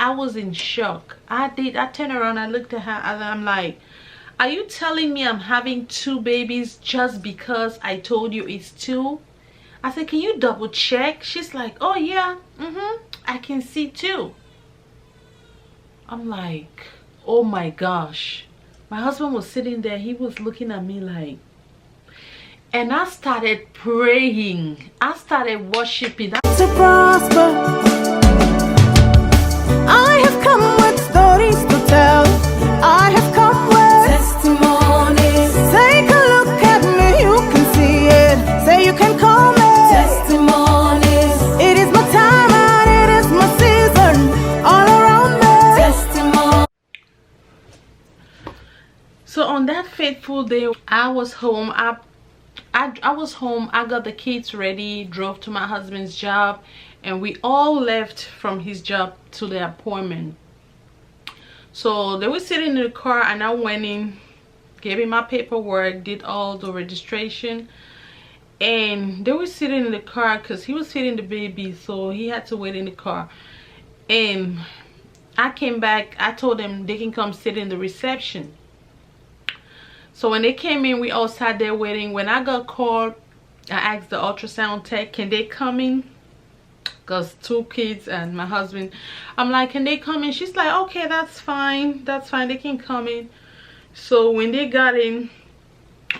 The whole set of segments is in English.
I was in shock. I turned around, I looked at her, and I'm like, are you telling me I'm having 2 babies just because I told you it's 2? I said, can you double check? She's like, oh yeah, I can see 2. I'm like, oh my gosh. My husband was sitting there, he was looking at me like, and I started praying. I started worshiping. To prosper, I have come with stories to tell. I have come with testimonies. Take a look at me, you can see it. Say you can call me testimonies. It is my time and it is my season. All around me testimonies. So on that fateful day, I was home. I was home. I got the kids ready, drove to my husband's job, and we all left from his job to the appointment. So they were sitting in the car, and I went in, gave him my paperwork, did all the registration, and they were sitting in the car because he was feeding the baby, so he had to wait in the car. And I came back. I told them they can come sit in the reception. So when they came in, we all sat there waiting. When I got called, I asked the ultrasound tech, can they come in? Because 2 kids and my husband, I'm like, can they come in? She's like, okay, that's fine, they can come in. So when they got in,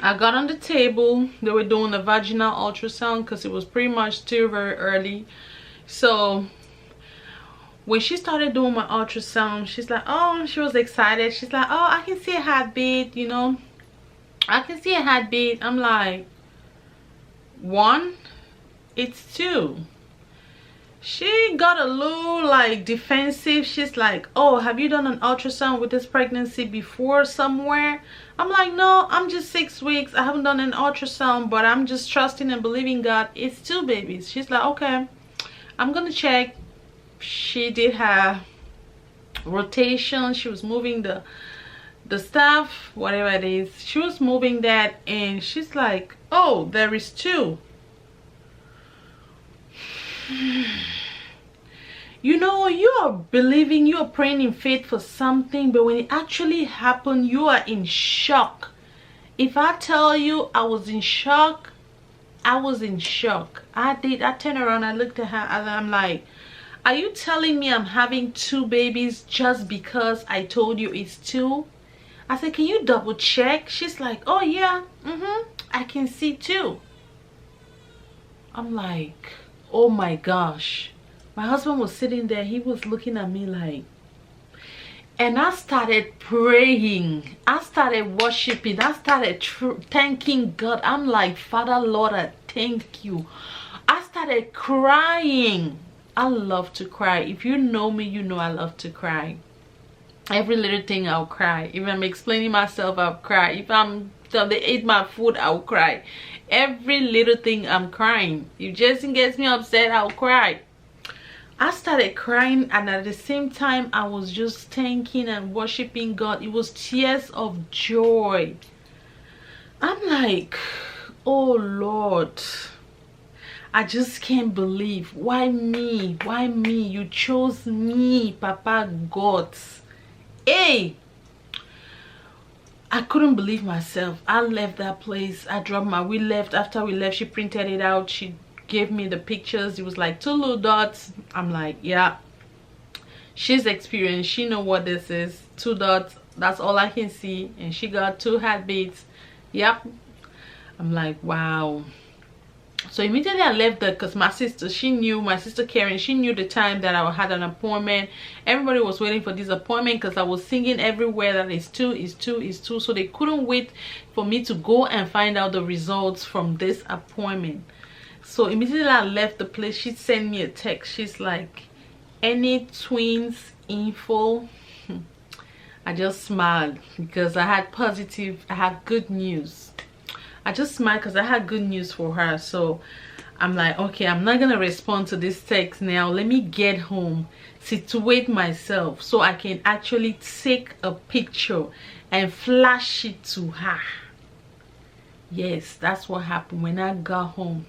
I got on the table. They were doing a vaginal ultrasound because it was pretty much still very early. So when she started doing my ultrasound, she's like, oh, she was excited. She's like, oh, I can see a heartbeat, you know, I can see a heartbeat. I'm like, 1, it's 2. She got a little like defensive. She's like, oh, have you done an ultrasound with this pregnancy before somewhere? I'm like, no, I'm just 6 weeks. I haven't done an ultrasound, but I'm just trusting and believing God. It's 2 babies. She's like, okay, I'm gonna check. She did her rotation. She was moving the stuff, whatever it is. She was moving that, and she's like, oh, there is 2. You know, you are believing, you are praying in faith for something, but when it actually happened, you are in shock. If I tell you I was in shock, I was in shock. I turned around, I looked at her, and I'm like, are you telling me I'm having 2 babies just because I told you it's 2? I said, can you double check? She's like, oh yeah, I can see 2. I'm like, oh my gosh. My husband was sitting there, he was looking at me like, and I started praying, I started worshiping, I started thanking God. I'm like, Father, Lord, I thank you. I started crying. I love to cry. If you know me, you know I love to cry. Every little thing I'll cry. If I'm explaining myself, I'll cry. If they ate my food, I'll cry. Every little thing I'm crying. If Jason gets me upset, I'll cry. I started crying, and at the same time I was just thanking and worshiping God. It was tears of joy. I'm like, oh Lord, I just can't believe. Why me? Why me? You chose me, Papa God. Hey, I couldn't believe myself. I left that place. I dropped we left. After we left, she printed it out. She gave me the pictures. It was like 2 little dots. I'm like, yeah, she's experienced. She know what this is. 2 dots, that's all I can see. And she got 2 heartbeats. Yep. I'm like, wow. So immediately I left there because my sister Karen, she knew the time that I had an appointment. Everybody was waiting for this appointment because I was singing everywhere that it's 2, it's 2, it's 2. So they couldn't wait for me to go and find out the results from this appointment. So immediately I left the place, she sent me a text. She's like, any twins info? I just smiled because I had good news. I just smiled because I had good news for her. So I'm like, okay, I'm not gonna respond to this text now. Let me get home, situate myself so I can actually take a picture and flash it to her. Yes, that's what happened. When I got home,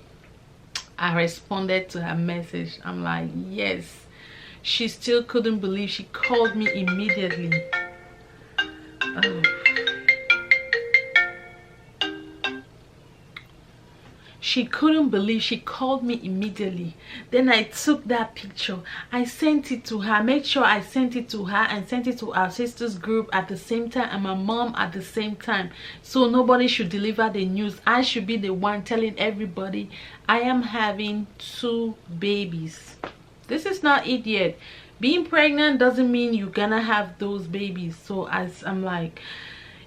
I responded to her message. I'm like, yes, She still couldn't believe. She called me immediately. Oh. She couldn't believe. She called me immediately. Then I took that picture. I sent it to her. Made sure I sent it to her and sent it to our sisters group at the same time and my mom at the same time. So nobody should deliver the news. I should be the one telling everybody I am having 2 babies. This is not it yet. Being pregnant doesn't mean you're gonna have those babies. So as I'm like,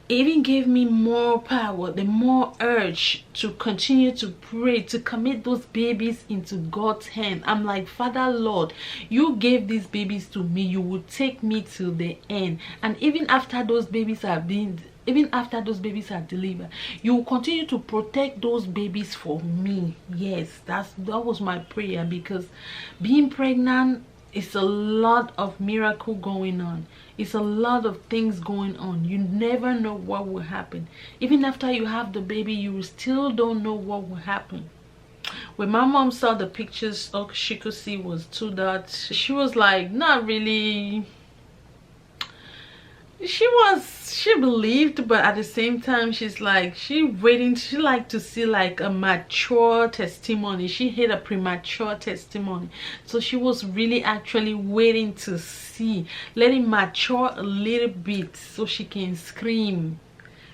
it even gave me more power, the more urge to continue to pray, to commit those babies into God's hand. I'm like, Father Lord, you gave these babies to me. You will take me to the end. And even after those babies are delivered, you will continue to protect those babies for me. Yes, that was my prayer, because being pregnant, it's a lot of miracle going on. It's a lot of things going on. You never know what will happen. Even after you have the baby, you still don't know what will happen. When my mom saw the pictures, all she could see was 2 dots. She was like, not really. She believed, but at the same time, she's like, she liked to see like a mature testimony. She hate a premature testimony, so she was really actually waiting to see, let it mature a little bit so she can scream.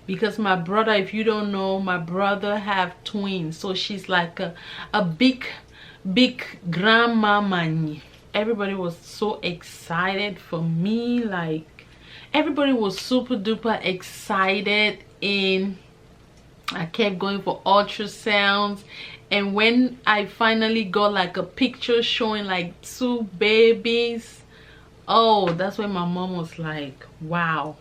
Because my brother, if you don't know, my brother have twins, so she's like a big grandmama. Everybody was so excited for me, like everybody was super duper excited, and I kept going for ultrasounds. And when I finally got like a picture showing like 2 babies, oh, that's when my mom was like, wow,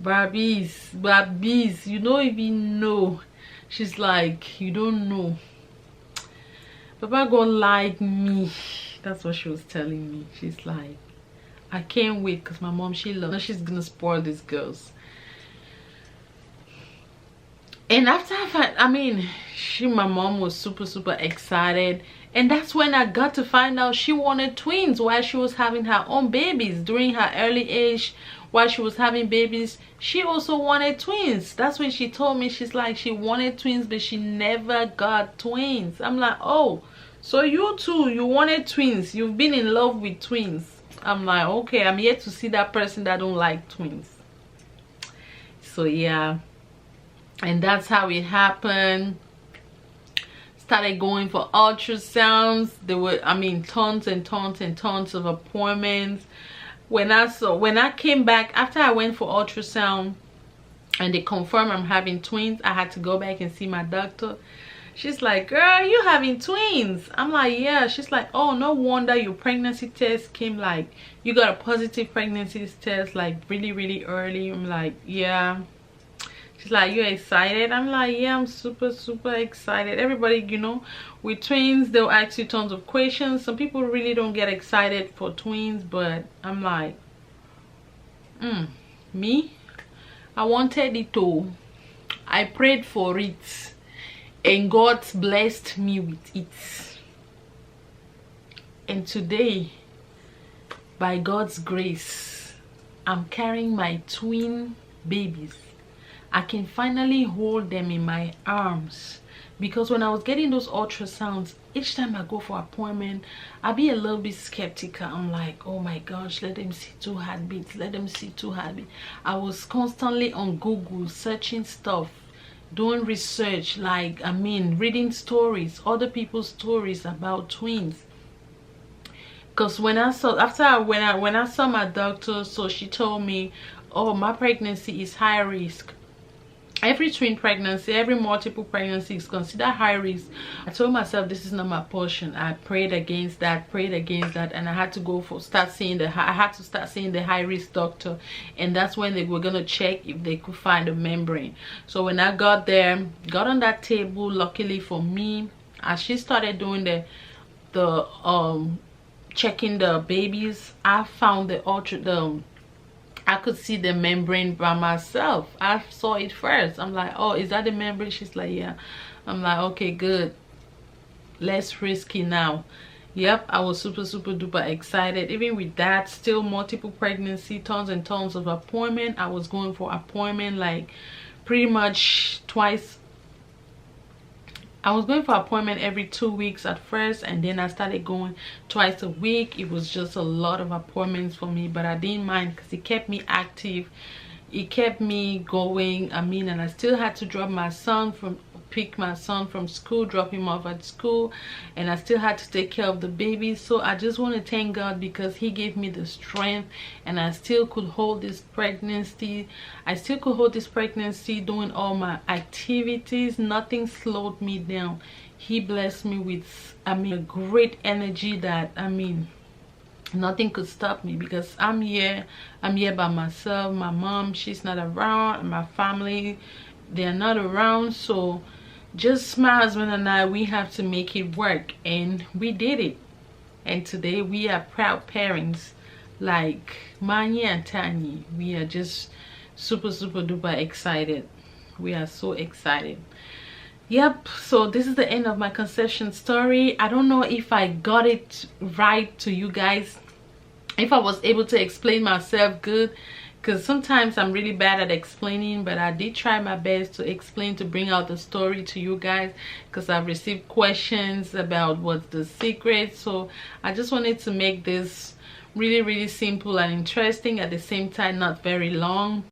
Barbies, you don't even know. She's like, you don't know, Papa gonna like me. That's what she was telling me. She's like, I can't wait, because my mom, she loves, she's gonna spoil these girls. And after my mom was super excited, and that's when I got to find out she wanted twins while she was having her own babies. During her early age, while she was having babies, she also wanted twins. That's when she told me, she's like, she wanted twins, but she never got twins. I'm like, oh, so you too, you wanted twins, you've been in love with twins. I'm like, okay, I'm yet to see that person that don't like twins. So yeah, and that's how it happened. Started going for ultrasounds. There were, tons and tons of appointments. When I came back after I went for ultrasound and they confirmed I'm having twins, I had to go back and see my doctor. She's like, girl, you having twins? I'm like, yeah. She's like, oh, no wonder your pregnancy test came like, you got a positive pregnancy test like really early. I'm like, yeah. She's like, you excited? I'm like, yeah, I'm super excited. Everybody, you know, with twins, they'll ask you tons of questions. Some people really don't get excited for twins, but I'm like, me, I wanted it too. I prayed for it, and God blessed me with it. And today, by God's grace, I'm carrying my twin babies. I can finally hold them in my arms, because when I was getting those ultrasounds, each time I go for appointment, I'd be a little bit skeptical. I'm like, oh my gosh, let them see 2 heartbeats, let them see 2 heartbeats. I was constantly on Google searching stuff, doing research, like reading stories, other people's stories about twins. Because when I saw my doctor, so she told me, oh, my pregnancy is high risk. Every twin pregnancy, every multiple pregnancy is considered high risk. I told myself, this is not my portion. I prayed against that, and I had to start seeing the high risk doctor, and that's when they were gonna check if they could find a membrane. So when I got there, got on that table, luckily for me, as she started doing the checking the babies, I found I could see the membrane by myself. I saw it first. I'm like, oh, is that the membrane? She's like, yeah. I'm like, okay, good. Less risky now. Yep, I was super duper excited. Even with that, still multiple pregnancy, tons and tons of appointment. I was going for appointment like pretty much twice. I was going for appointment every 2 weeks at first, and then I started going twice a week. It was just a lot of appointments for me, but I didn't mind because it kept me active. It kept me going. I mean, and I still had to pick my son from school, drop him off at school, and I still had to take care of the baby. So I just want to thank God because he gave me the strength, and I still could hold this pregnancy. Doing all my activities. Nothing slowed me down. He blessed me with, I mean, a great energy that, I mean, nothing could stop me, because I'm here by myself. My mom, she's not around, and my family, they're not around. So just my husband and I, we have to make it work, and we did it. And today we are proud parents, like Manya and Tanya. We are just super duper excited. We are so excited. Yep, so this is the end of my conception story. I don't know if I got it right to you guys, if I was able to explain myself good, because sometimes I'm really bad at explaining, but I did try my best to explain, to bring out the story to you guys, because I've received questions about what's the secret. So I just wanted to make this really simple and interesting, at the same time not very long.